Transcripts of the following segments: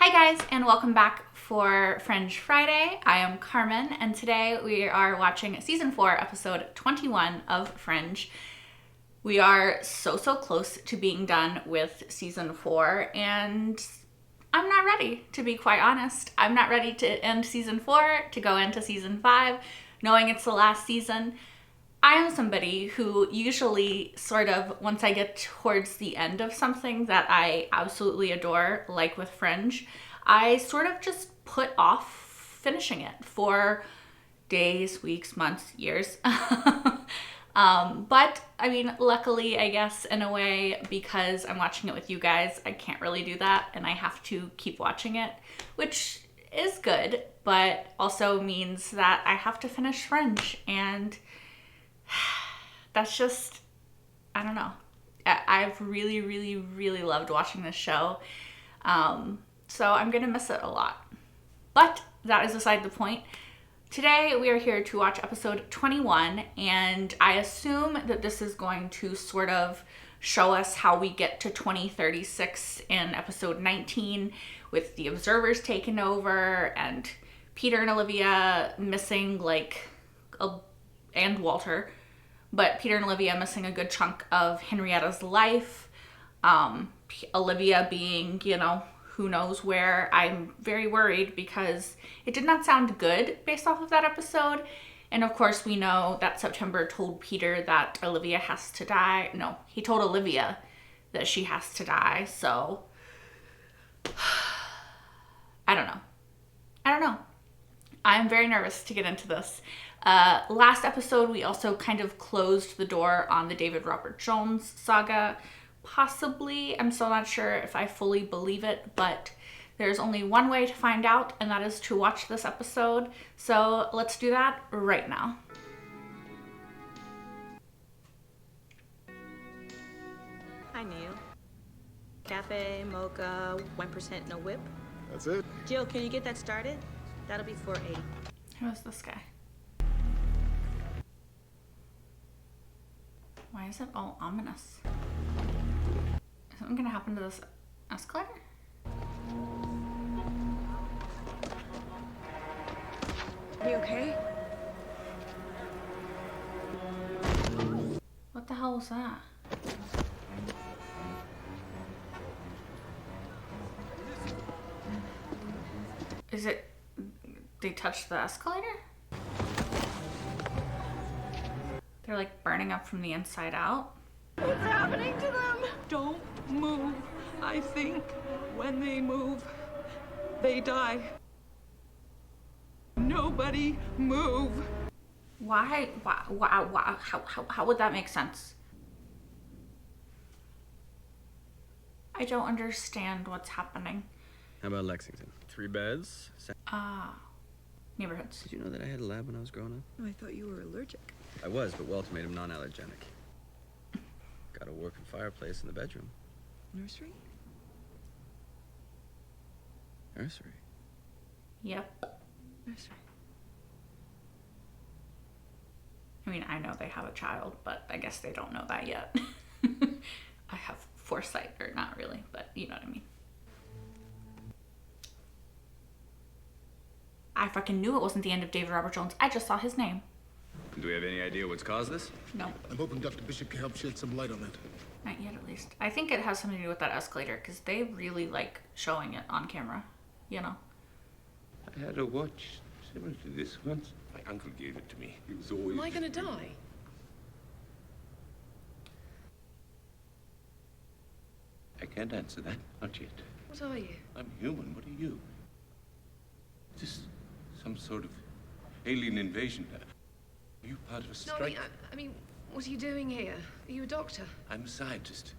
Hi guys, and welcome back for Fringe Friday. I am Carmen, and today we are watching season 4, episode 21 of Fringe. We are so close to being done with season 4, and I'm not ready, to be quite honest. I'm not ready to end season 4, to go into season 5, knowing it's the last season. I am somebody who usually sort of, once I get towards the end of something that I absolutely adore, like with Fringe, I sort of just put off finishing it for days, weeks, months, years. But I mean, luckily, I guess, in a way, because I'm watching it with you guys, I can't really do that, and I have to keep watching it, which is good, but also means that I have to finish Fringe, and that's just, I don't know. I've really loved watching this show. So I'm gonna miss it a lot. But that is beside the point. Today we are here to watch episode 21, and I assume that this is going to sort of show us how we get to 2036 in episode 19, with the observers taking over and Peter and Olivia missing and Walter. But Peter and Olivia missing a good chunk of Henrietta's life. Olivia being, who knows where. I'm very worried because it did not sound good based off of that episode. And of course we know that September told Peter that Olivia has to die. No, he told Olivia that she has to die. So, I don't know. I'm very nervous to get into this. Last episode, we also kind of closed the door on the David Robert Jones saga. Possibly. I'm still not sure if I fully believe it, but there's only one way to find out, and that is to watch this episode. So let's do that right now. Hi, Neil. Cafe, mocha, 1% no whip. That's it? Jill, can you get that started? That'll be $4.80. Who is this guy? Why is it all ominous? Is something gonna happen to this escalator? You okay? What the hell was that? Is it... they touched the escalator? They're like burning up from the inside out. What's happening to them? Don't move. I think when they move, they die. Nobody move. Why? How would that make sense? I don't understand what's happening. How about Lexington? 3 beds. Neighborhoods. Did you know that I had a lab when I was growing up? I thought you were allergic. I was, but Walt made him non-allergenic. Got a working fireplace in the bedroom. Nursery? Nursery. Yep. Nursery. I mean, I know they have a child, but I guess they don't know that yet. I have foresight, or not really, but you know what I mean. I fucking knew it wasn't the end of David Robert Jones. I just saw his name. Do we have any idea what's caused this? No. I'm hoping Dr. Bishop can help shed some light on it. Not yet, at least. I think it has something to do with that escalator, because they really like showing it on camera, I had a watch similar to this once. My uncle gave it to me. He was always... Am I gonna die? I can't answer that. Not yet. What are you? I'm human. What are you? Just some sort of alien invasion. Are you part of a No, strike? I mean, what are you doing here? Are you a doctor? I'm a scientist.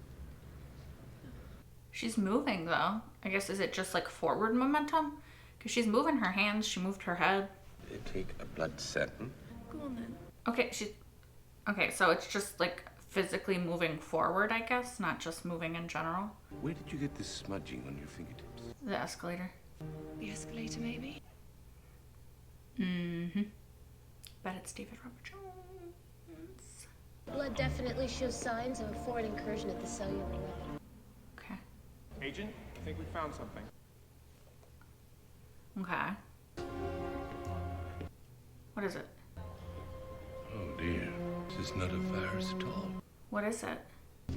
She's moving, though. I guess, is it just like forward momentum? Because she's moving her hands, she moved her head. They take a blood sample. Go on then. Okay, so it's just like physically moving forward, I guess, not just moving in general. Where did you get this smudging on your fingertips? The escalator. The escalator, maybe? Bet it's David Robert Jones. Blood definitely shows signs of a foreign incursion at the cellular level. Okay. Agent, I think we found something. Okay. What is it? Oh dear, this is not a virus at all. What is it?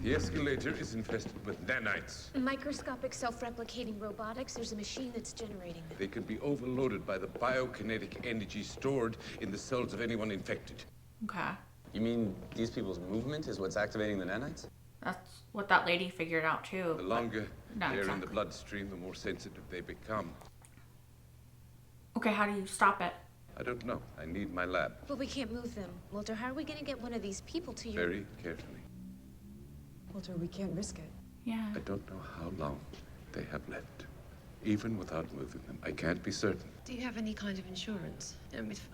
The escalator is infested with nanites. Microscopic self-replicating robotics. There's a machine that's generating them. They could be overloaded by the biokinetic energy stored in the cells of anyone infected. Okay. You mean these people's movement is what's activating the nanites? That's what that lady figured out too. The longer not they're in the exactly. bloodstream, the more sensitive they become. Okay, how do you stop it? I don't know. I need my lab. But we can't move them. Walter, how are we gonna get one of these people to your... Very carefully. Walter, we can't risk it. Yeah. I don't know how long they have left. Even without moving them, I can't be certain. Do you have any kind of insurance? If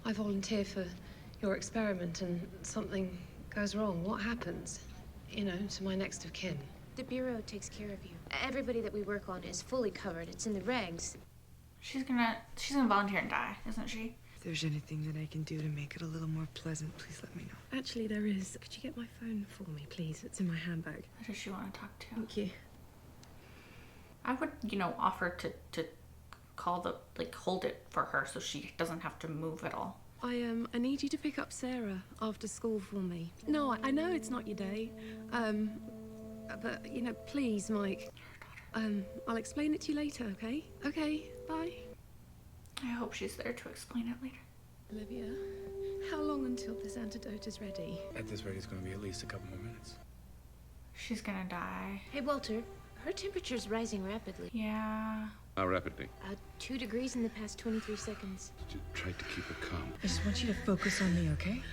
I volunteer for your experiment and something goes wrong, what happens? You know, to my next of kin. The Bureau takes care of you. Everybody that we work on is fully covered. It's in the regs. She's gonna volunteer and die, isn't she? If there's anything that I can do to make it a little more pleasant, please let me know. Actually, there is. Could you get my phone for me, please? It's in my handbag. Who does she want to talk to? Thank you. I would, offer to call hold it for her so she doesn't have to move at all. I need you to pick up Sarah after school for me. No, I know it's not your day. But, please, Mike. I'll explain it to you later, okay? Okay, bye. I hope she's there to explain it later. Olivia, how long until this antidote is ready? At this rate, it's going to be at least a couple more minutes. She's gonna die. Hey, Walter, her temperature's rising rapidly. Yeah. How rapidly? 2 degrees in the past 23 seconds. Just try to keep her calm. I just want you to focus on me, okay?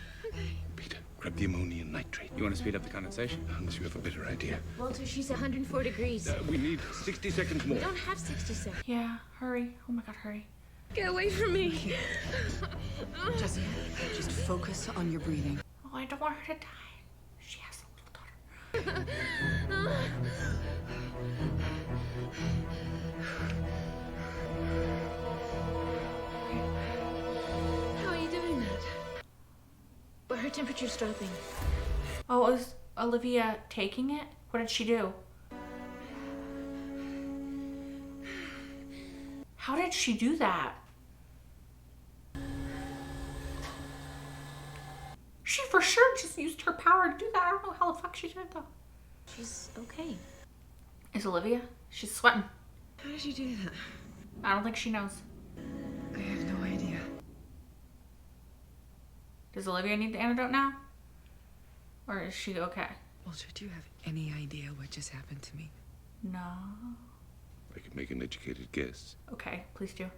Peter, grab the ammonium nitrate. You want to speed up the condensation? Unless you have a better idea. Walter, she's 104 degrees. We need 60 seconds more. We don't have 60 seconds. Yeah, hurry. Oh my god, hurry. Get away from me! Jessica, just focus on your breathing. Oh, I don't want her to die. She has a little daughter. How are you doing that? But her temperature's dropping. Oh, is Olivia taking it? What did she do? How did she do that? She for sure just used her power to do that. I don't know how the fuck she did it though. She's okay. Is Olivia? She's sweating. How did you do that? I don't think she knows. I have no idea. Does Olivia need the antidote now? Or is she okay? Walter, do you have any idea what just happened to me? No. I could make an educated guess. Okay, please do.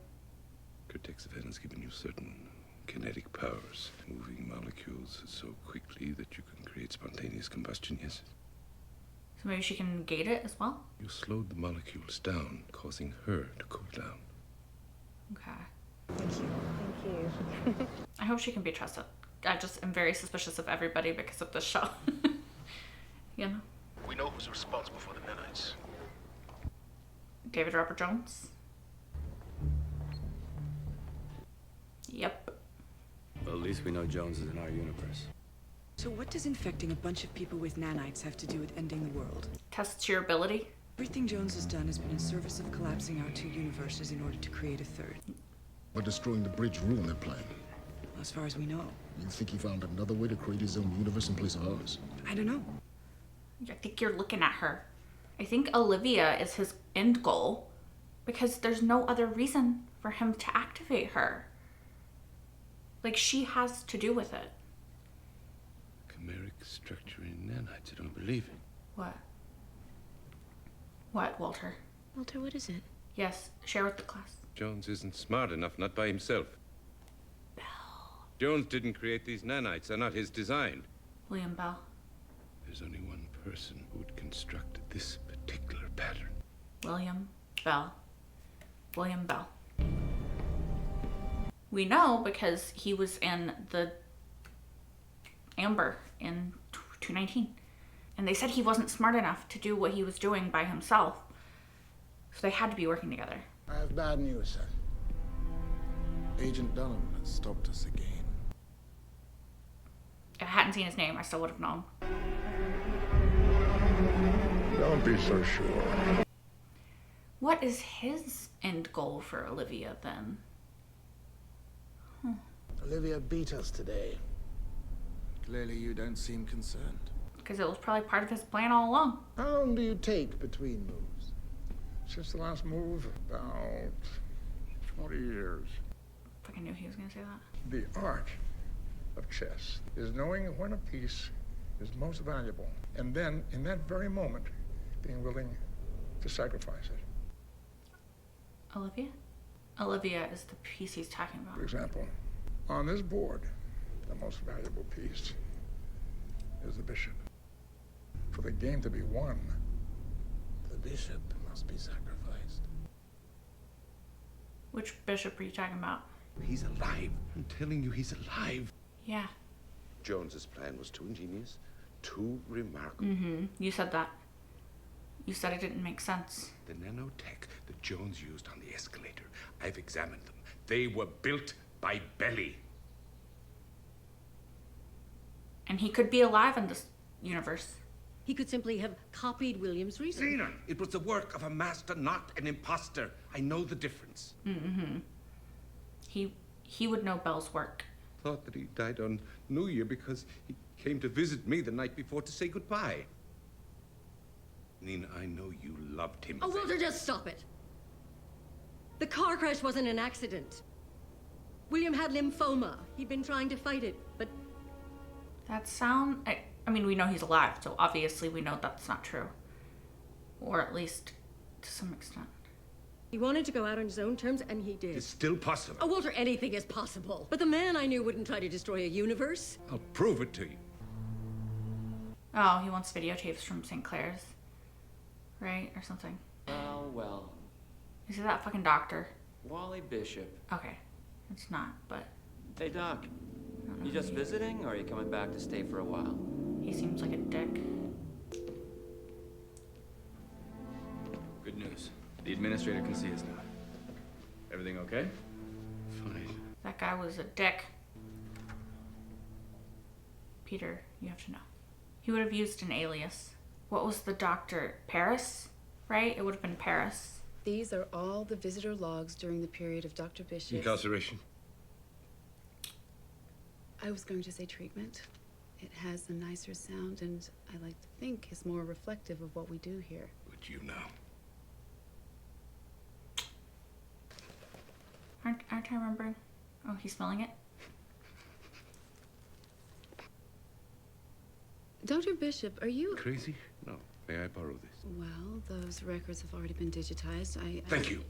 Cortex event has given you certain kinetic powers, moving molecules so quickly that you can create spontaneous combustion, yes? So maybe she can gate it as well? You slowed the molecules down, causing her to cool down. Okay. Thank you. I hope she can be trusted. I just am very suspicious of everybody because of this show. You know? We know who's responsible for the nanites. David Robert Jones? Yep. Well, at least we know Jones is in our universe. So what does infecting a bunch of people with nanites have to do with ending the world? Tests your ability. Everything Jones has done has been in service of collapsing our 2 universes in order to create a third. But destroying the bridge ruined their plan. As far as we know. You think he found another way to create his own universe in place of ours? I don't know. I think you're looking at her. I think Olivia is his end goal because there's no other reason for him to activate her. Like, she has to do with it. Chimeric structure in nanites, I don't believe it. What? What, Walter? Walter, what is it? Yes, share with the class. Jones isn't smart enough, not by himself. Bell. Jones didn't create these nanites, they're not his design. William Bell. There's only one person who'd constructed this particular pattern. William Bell. William Bell. We know because he was in the Amber in 219. And they said he wasn't smart enough to do what he was doing by himself. So they had to be working together. I have bad news, sir. Agent Dunham has stopped us again. If I hadn't seen his name, I still would have known. Don't be so sure. What is his end goal for Olivia then? Olivia beat us today. Clearly you don't seem concerned. Because it was probably part of his plan all along. How long do you take between moves? Since the last move, about 40 years. I fucking knew he was gonna say that. The art of chess is knowing when a piece is most valuable, and then, in that very moment, being willing to sacrifice it. Olivia? Olivia is the piece he's talking about. For example, on this board, the most valuable piece is the bishop. For the game to be won, The bishop must be sacrificed. Which bishop are you talking about? He's alive. I'm telling you, he's alive. Yeah. Jones's plan was too ingenious, too remarkable. You said that. You said it didn't make sense. The nanotech that Jones used on the escalator, I've examined them. They were built by Belly. And he could be alive in this universe. He could simply have copied William's reasoning. Zena, it was the work of a master, not an imposter. I know the difference. He would know Bell's work. Thought that he died on New Year because he came to visit me the night before to say goodbye. Nina, I know you loved him. Oh, Walter, just stop it. The car crash wasn't an accident. William had lymphoma. He'd been trying to fight it, but... I mean, we know he's alive, so obviously we know that's not true. Or at least to some extent. he wanted to go out on his own terms, and he did. It's still possible. Oh, Walter, anything is possible. But the man I knew wouldn't try to destroy a universe. I'll prove it to you. Oh, he wants videotapes from St. Clair's. Right? Or something. Well. Is he that fucking doctor? Wally Bishop. Okay. It's not, but... Hey, Doc. You just visiting, or are you coming back to stay for a while? He seems like a dick. Good news. The administrator can see us now. Everything okay? Fine. That guy was a dick. Peter, you have to know. He would have used an alias. What was the doctor? Paris? Right? It would have been Paris. These are all the visitor logs during the period of Dr. Bishop's... Incarceration. I was going to say treatment. It has a nicer sound, and I like to think is more reflective of what we do here. Would you know? Aren't I remembering? Oh, he's smelling it? Dr. Bishop, are you... Crazy? No. May I borrow this? Well, those records have already been digitized. Thank you.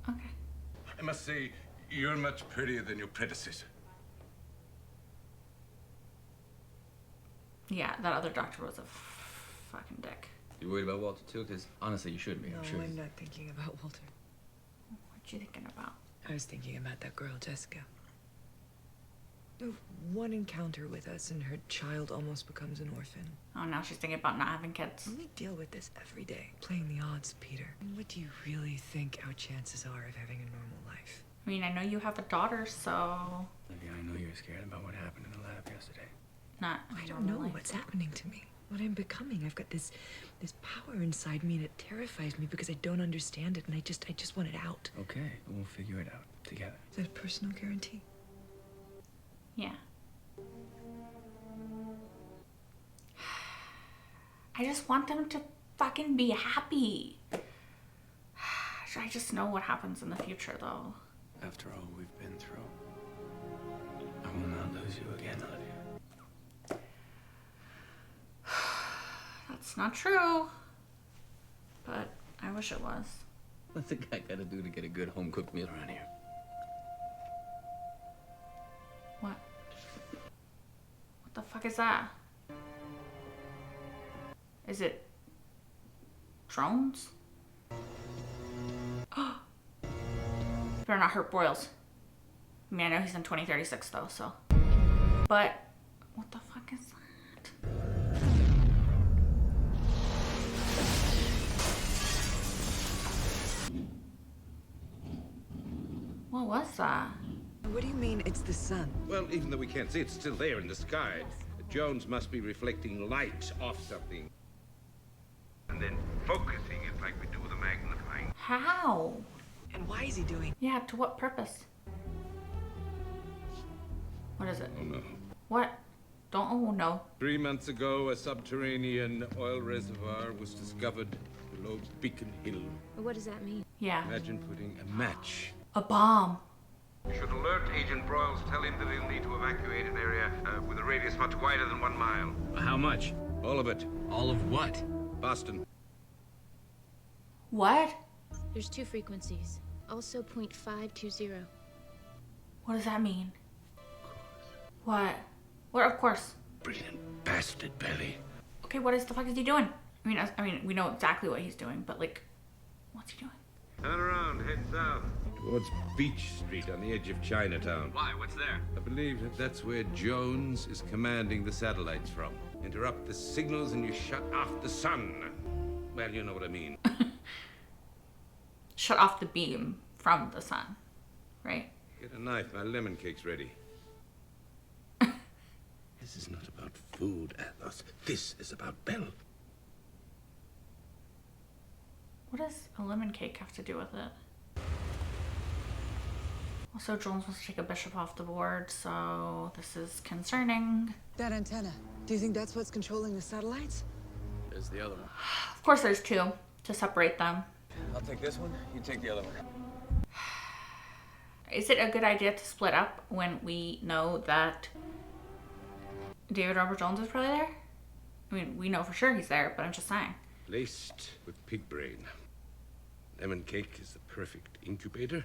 Okay. I must say, you're much prettier than your predecessor. Yeah, that other doctor was a fucking dick. You worried about Walter too? Because honestly, you should be. No, I'm sure. I'm not thinking about Walter. What you thinking about? I was thinking about that girl, Jessica. One encounter with us and her child almost becomes an orphan. Oh, now she's thinking about not having kids. We deal with this every day, playing the odds, Peter. And what do you really think our chances are of having a normal life? I mean, I know you have a daughter, so... Olivia, I know you're scared about what happened in the lab yesterday. Not I don't know what's happening to me. What I'm becoming. I've got this power inside me, and it terrifies me because I don't understand it, and I just want it out. Okay, we'll figure it out together. Is that a personal guarantee? Yeah. I just want them to fucking be happy. I just know what happens in the future, though. After all we've been through, I will not lose you again, Olivia. That's not true. But I wish it was. What's a guy gotta do to get a good home-cooked meal around here? What? What the fuck is that? Is it drones? Better not hurt Boyles. I mean, I know he's in 2036 though, so. But what the fuck is that? What was that? What do you mean it's the sun? Well, even though we can't see it, it's still there in the sky. Jones must be reflecting light off something. And then focusing it like we do with a magnifying. How? And why is he doing? Yeah, to what purpose? What is it? Oh no. What? Don't, oh no. 3 months ago, a subterranean oil reservoir was discovered below Beacon Hill. What does that mean? Yeah. Imagine putting a match. A bomb. You should alert Agent Broyles. Tell him that he'll need to evacuate an area with a radius much wider than 1 mile. How much? All of it. All of what? Boston. What? There's 2 frequencies. Also 0.520. What does that mean? What? What, of course? Brilliant bastard, Belly. Okay, what is the fuck is he doing? I mean, we know exactly what he's doing, but like, what's he doing? Turn around, head south. Towards Beach Street on the edge of Chinatown. Why? What's there? I believe that's where Jones is commanding the satellites from. Interrupt the signals and you shut off the sun. Well, you know what I mean. Shut off the beam from the sun, right? Get a knife, my lemon cake's ready. This is not about food, Athos. This is about Belle. What does a lemon cake have to do with it? Also, Jones wants to take a bishop off the board, so this is concerning. That antenna, do you think that's what's controlling the satellites? There's the other one. Of course there's 2 to separate them. I'll take this one, you take the other one. Is it a good idea to split up when we know that David Robert Jones is probably there? I mean, we know for sure he's there, but I'm just saying. Laced with pig brain. Lemon cake is the perfect incubator.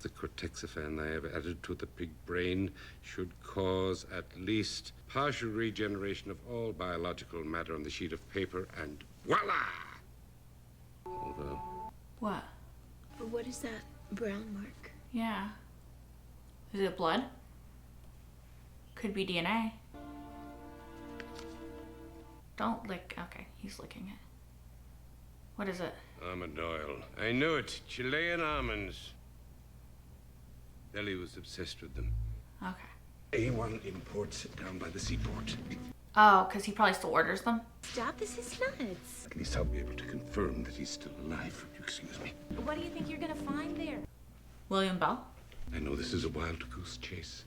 The cortexiphan I have added to the pig brain should cause at least partial regeneration of all biological matter on the sheet of paper, and voila! Although... What? What is that brown mark? Yeah. Is it blood? Could be DNA. Don't lick. Okay, he's licking it. What is it? Almond oil. I knew it. Chilean almonds. Ellie was obsessed with them. Okay. A1 imports down by the seaport. Oh, because he probably still orders them? Stop, this is nuts. At least I'll be able to confirm that he's still alive. You excuse me. What do you think you're gonna find there? William Bell? I know this is a wild goose chase.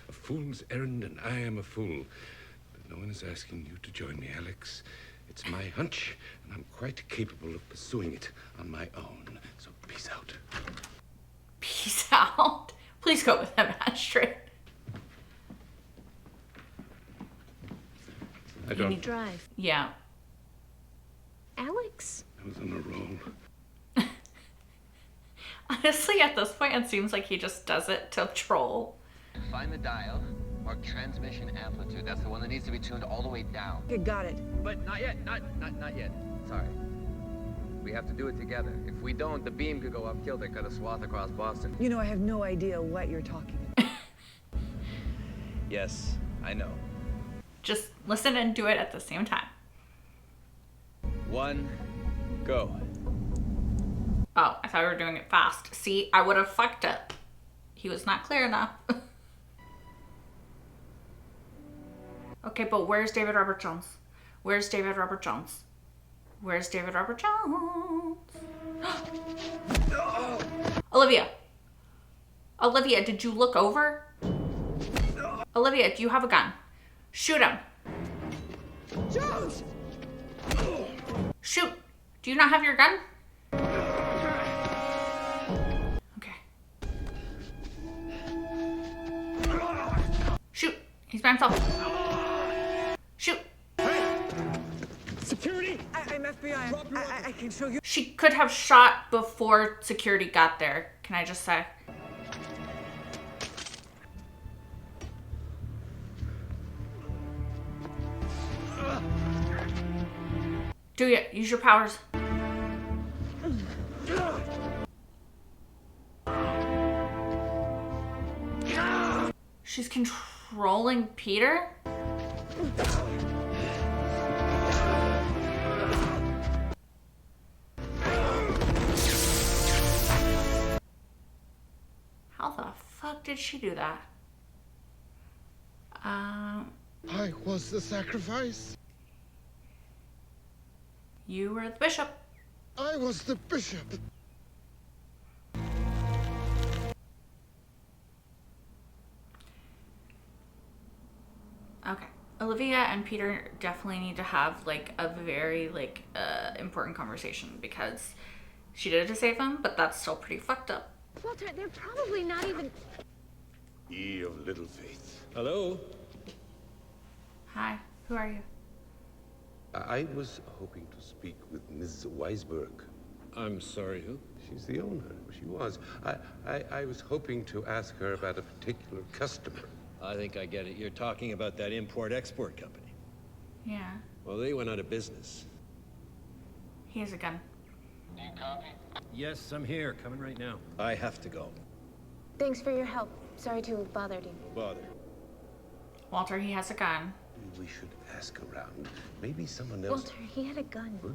A fool's errand, and I am a fool. But no one is asking you to join me, Alex. It's my hunch, and I'm quite capable of pursuing it on my own. So peace out. Peace out. Please go with him, Astrid. I don't... You drive. Yeah. Alex? I was on a roll. Honestly, at this point, it seems like he just does it to troll. Find the dial, mark transmission amplitude. That's the one that needs to be tuned all the way down. Okay, got it. But not yet, not yet. Sorry. We have to do it together. If we don't, the beam could go up kilter, cut a swath across Boston. You know, I have no idea what you're talking about. Yes, I know. Just listen and do it at the same time. 1, go. Oh, I thought we were doing it fast. See, I would have fucked it. He was not clear enough. Okay, but where's David Robert Jones? Where's David Robert Jones? Where's David Robert Jones? Olivia. Olivia, did you look over? Olivia, do you have a gun? Shoot him. Jones! Shoot. Do you not have your gun? Okay. Shoot. He's by himself. Shoot. Security! I'm FBI. I can show you. She could have shot before security got there. Can I just say? Do it. Use your powers. She's controlling Peter? How the fuck did she do that? I was the sacrifice. You were the bishop. I was the bishop. Okay. Olivia and Peter definitely need to have like a very important conversation because she did it to save him, but that's still pretty fucked up. Walter, they're probably not even... Ye of little faith. Hello? Hi, who are you? I was hoping to speak with Ms. Weisberg. I'm sorry, who? She's the owner. She was. I was hoping to ask her about a particular customer. I think I get it. You're talking about that import-export company. Yeah. Well, they went out of business. He has a gun. Do you copy? Yes, I'm here. Coming right now. I have to go. Thanks for your help. Sorry to have bothered you. Bother. Walter, he has a gun. We should ask around. Maybe someone else. Walter, he had a gun. Huh?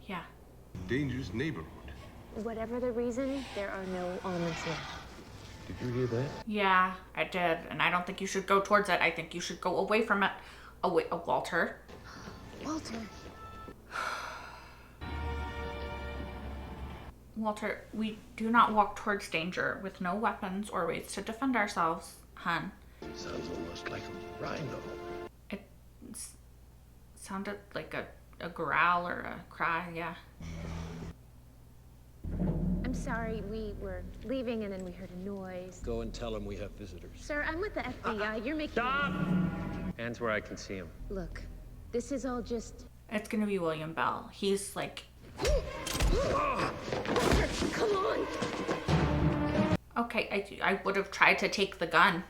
Yeah. Dangerous neighborhood. Whatever the reason, there are no almonds here. Did you hear that? Yeah, I did. And I don't think you should go towards it. I think you should go away from it. Away, Walter. Walter. Walter, we do not walk towards danger with no weapons or ways to defend ourselves, hun. Sounds almost like a rhino. It sounded like a growl or a cry, yeah. I'm sorry, we were leaving and then we heard a noise. Go and tell them we have visitors. Sir, I'm with the FBI. You're making... Stop! Hands where I can see him. Look, this is all just... It's gonna be William Bell. He's like... Walter, come on! Okay, I would have tried to take the gun.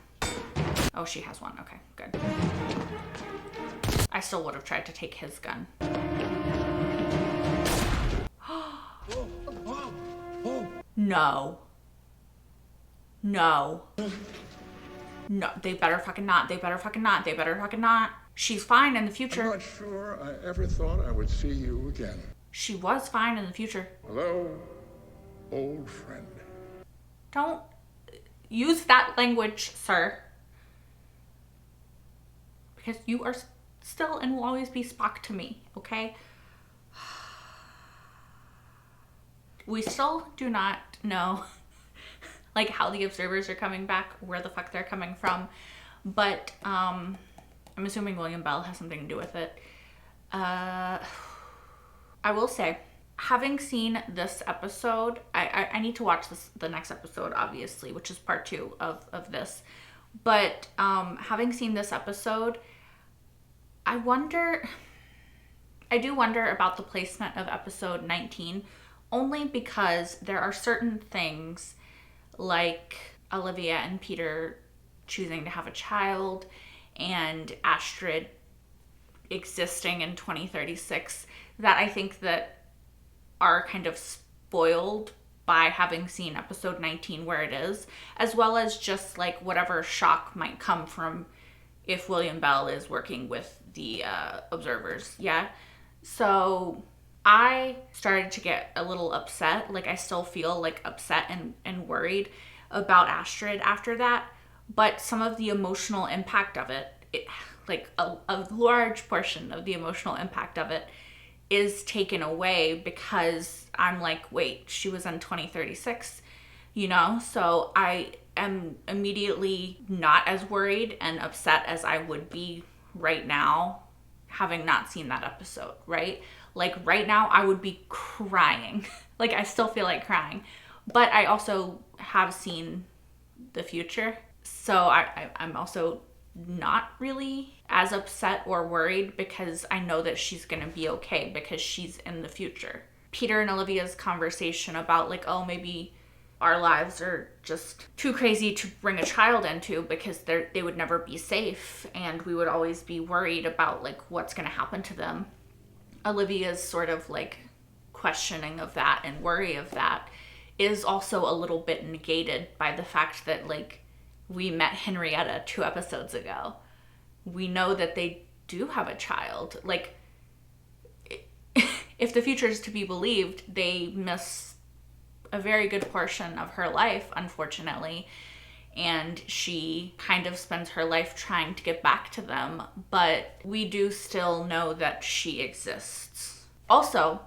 Oh, she has one. Okay, good. I still would have tried to take his gun. No. No. No, they better fucking not. They better fucking not. They better fucking not. She's fine in the future. I'm not sure I ever thought I would see you again. She was fine in the future. Hello, old friend. Don't use that language, sir. Because you are still and will always be Spock to me, okay? We still do not know like how the observers are coming back, where the fuck they're coming from. But I'm assuming William Bell has something to do with it. I will say, having seen this episode, I need to watch the next episode, obviously, which is part 2 of this. But having seen this episode, I do wonder about the placement of episode 19, only because there are certain things like Olivia and Peter choosing to have a child and Astrid existing in 2036 that I think that are kind of spoiled by having seen episode 19 where it is, as well as just like whatever shock might come from if William Bell is working with the observers. Yeah. So I started to get a little upset. Like I still feel like upset and worried about Astrid after that. But some of the emotional impact of it, like a large portion of the emotional impact of it is taken away because I'm like, wait, she was in 2036, you know? So I am immediately not as worried and upset as I would be right now, having not seen that episode, right? Like right now I would be crying. Like I still feel like crying, but I also have seen the future. So I'm also not really as upset or worried because I know that she's gonna be okay because she's in the future. Peter and Olivia's conversation about like, oh, maybe our lives are just too crazy to bring a child into because they would never be safe and we would always be worried about like what's gonna happen to them. Olivia's sort of like questioning of that and worry of that is also a little bit negated by the fact that like we met Henrietta 2 episodes ago. We know that they do have a child. Like, if the future is to be believed, they miss a very good portion of her life, unfortunately. and she kind of spends her life trying to get back to them, but we do still know that she exists. Also,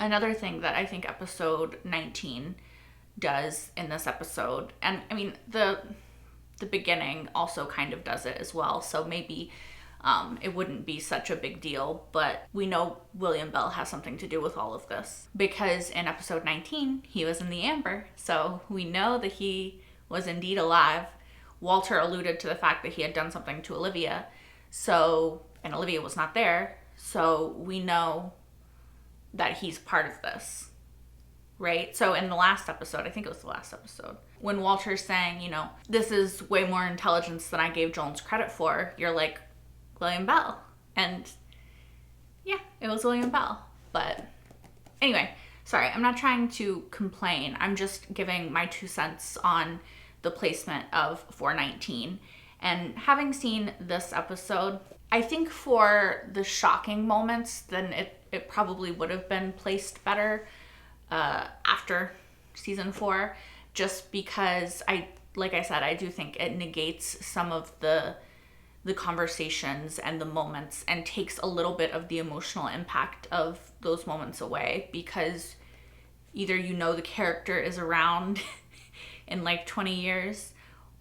another thing that I think episode 19 does in this episode, and I mean, the beginning also kind of does it as well, so maybe it wouldn't be such a big deal, but we know William Bell has something to do with all of this, because in episode 19, he was in the amber, so we know that he was indeed alive. Walter alluded to the fact that he had done something to Olivia, and Olivia was not there, so we know that he's part of this, right? So in the last episode, I think it was the last episode, when Walter's saying, you know, this is way more intelligence than I gave Jones credit for, you're like, William Bell. And yeah, it was William Bell. But anyway, sorry, I'm not trying to complain. I'm just giving my 2 cents on the placement of 419. And having seen this episode, I think for the shocking moments, then it probably would have been placed better after season 4, just because like I said, I do think it negates some of the conversations and the moments and takes a little bit of the emotional impact of those moments away, because either you know the character is around in like 20 years,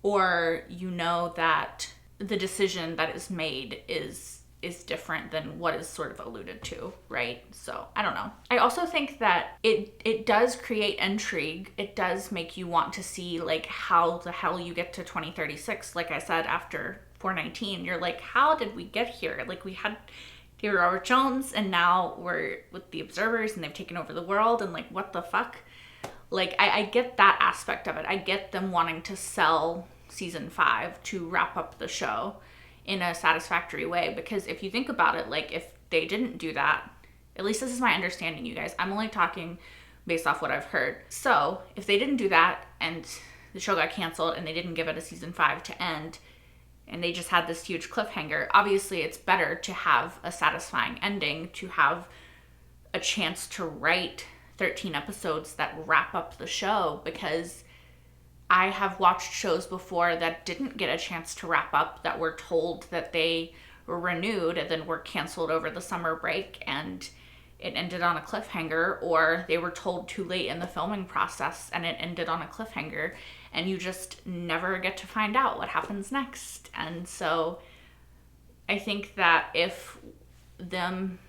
or you know that the decision that is made is different than what is sort of alluded to, right? So I don't know. I also think that it does create intrigue. It does make you want to see like how the hell you get to 2036. Like I said, after 419, you're like, how did we get here? Like, we had David Robert Jones, and now we're with the Observers, and they've taken over the world, and like, what the fuck? Like, I get that aspect of it. I get them wanting to sell season 5 to wrap up the show in a satisfactory way, because if you think about it, like, if they didn't do that, at least this is my understanding, you guys, I'm only talking based off what I've heard. So if they didn't do that and the show got canceled and they didn't give it a season 5 to end, and they just had this huge cliffhanger, obviously it's better to have a satisfying ending, to have a chance to write 13 episodes that wrap up the show, because I have watched shows before that didn't get a chance to wrap up, that were told that they were renewed and then were canceled over the summer break and it ended on a cliffhanger, or they were told too late in the filming process and it ended on a cliffhanger, and you just never get to find out what happens next. And so I think that if them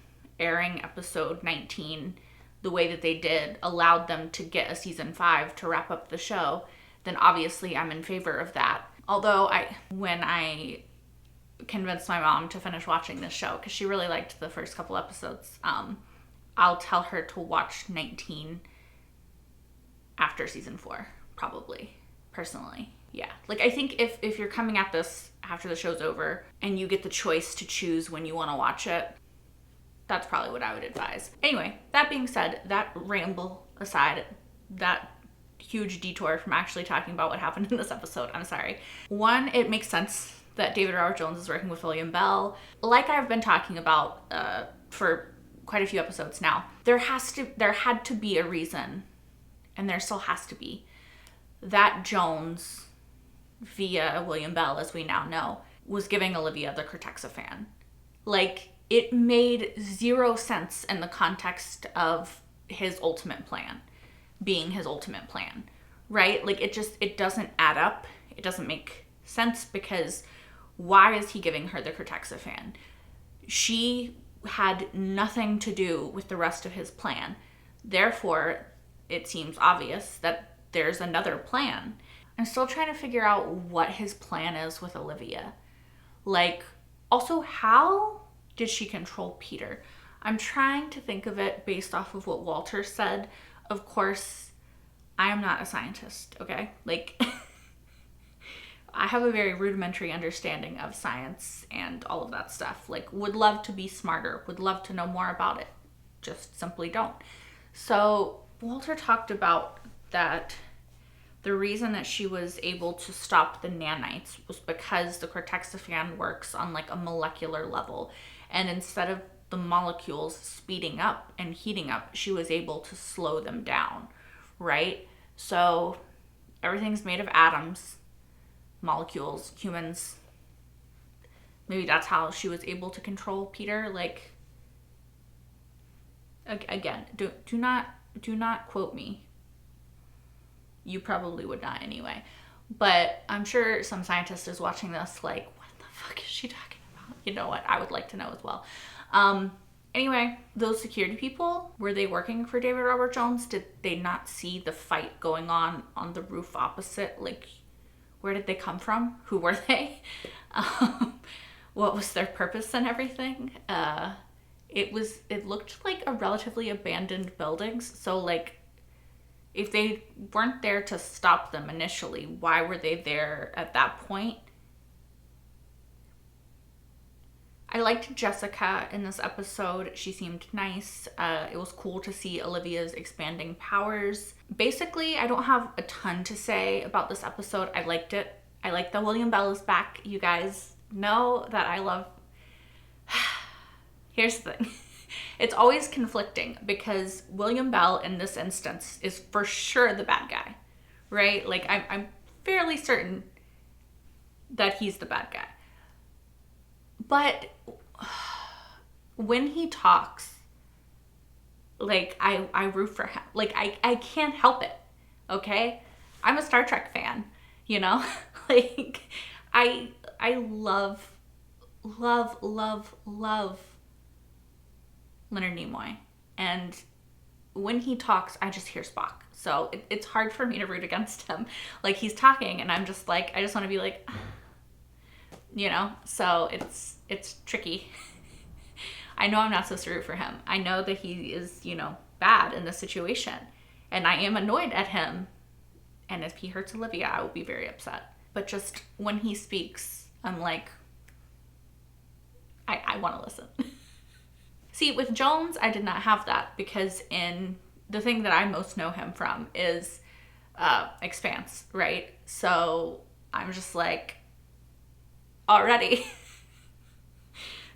airing episode 19 the way that they did allowed them to get a season 5 to wrap up the show, then obviously I'm in favor of that. Although when I convinced my mom to finish watching this show, because she really liked the first couple episodes, I'll tell her to watch 19 after season 4, probably, personally. Yeah, like I think if you're coming at this after the show's over and you get the choice to choose when you want to watch it, that's probably what I would advise. Anyway, that being said, that ramble aside, that huge detour from actually talking about what happened in this episode, I'm sorry. One, it makes sense that David Robert Jones is working with William Bell. Like I've been talking about for quite a few episodes now, there had to be a reason, and there still has to be, that Jones, via William Bell, as we now know, was giving Olivia the Cortexiphan. Like, it made zero sense in the context of his ultimate plan being his ultimate plan, right? Like, it doesn't add up. It doesn't make sense, because why is he giving her the Cortexiphan? She had nothing to do with the rest of his plan. Therefore, it seems obvious that there's another plan. I'm still trying to figure out what his plan is with Olivia. Like, also, how did she control Peter? I'm trying to think of it based off of what Walter said. Of course, I am not a scientist, okay? Like, I have a very rudimentary understanding of science and all of that stuff. Like, would love to be smarter, would love to know more about it. Just simply don't. So Walter talked about that the reason that she was able to stop the nanites was because the Cortexiphan works on like a molecular level. And instead of the molecules speeding up and heating up, she was able to slow them down, right? So everything's made of atoms, molecules, humans. Maybe that's how she was able to control Peter. Like, again, do not quote me. You probably would not anyway. But I'm sure some scientist is watching this like, what the fuck is she talking about? You know what? I would like to know as well. Anyway, those security people, were they working for David Robert Jones? Did they not see the fight going on the roof opposite? Like, where did they come from? Who were they? What was their purpose and everything? It looked like a relatively abandoned buildings. So like, if they weren't there to stop them initially, why were they there at that point? I liked Jessica in this episode. She seemed nice. It was cool to see Olivia's expanding powers. Basically, I don't have a ton to say about this episode. I liked it. I like that William Bell is back. You guys know that I love... Here's the thing. It's always conflicting because William Bell in this instance is for sure the bad guy, right? Like, I'm fairly certain that he's the bad guy. But when he talks, like, I root for him. Like, I can't help it, okay? I'm a Star Trek fan, you know? Like, I love Leonard Nimoy. And when he talks, I just hear Spock. So it's hard for me to root against him. Like, he's talking and I'm just like, I just want to be like, you know? So it's tricky. I know I'm not supposed to root for him. I know that he is, you know, bad in this situation. And I am annoyed at him. And if he hurts Olivia, I will be very upset. But just when he speaks, I'm like, I want to listen. See, with Jones, I did not have that because in the thing that I most know him from is Expanse, right? So I'm just like, already.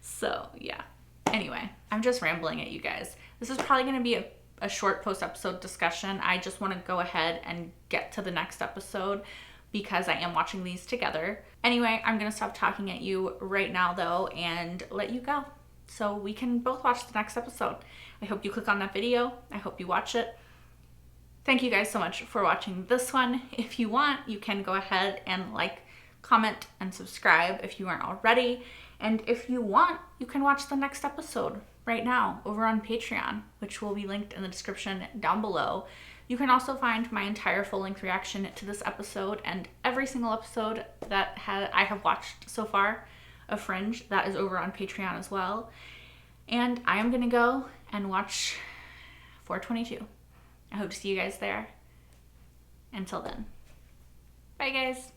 So yeah. Anyway, I'm just rambling at you guys. This is probably going to be a short post-episode discussion. I just want to go ahead and get to the next episode because I am watching these together. Anyway, I'm going to stop talking at you right now though and let you go so we can both watch the next episode. I hope you click on that video. I hope you watch it. Thank you guys so much for watching this one. If you want, you can go ahead and like, comment, and subscribe if you aren't already. And if you want, you can watch the next episode right now over on Patreon, which will be linked in the description down below. You can also find my entire full-length reaction to this episode and every single episode that I have watched so far of Fringe. That is over on Patreon as well. And I am gonna go and watch 422. I hope to see you guys there. Until then, bye guys.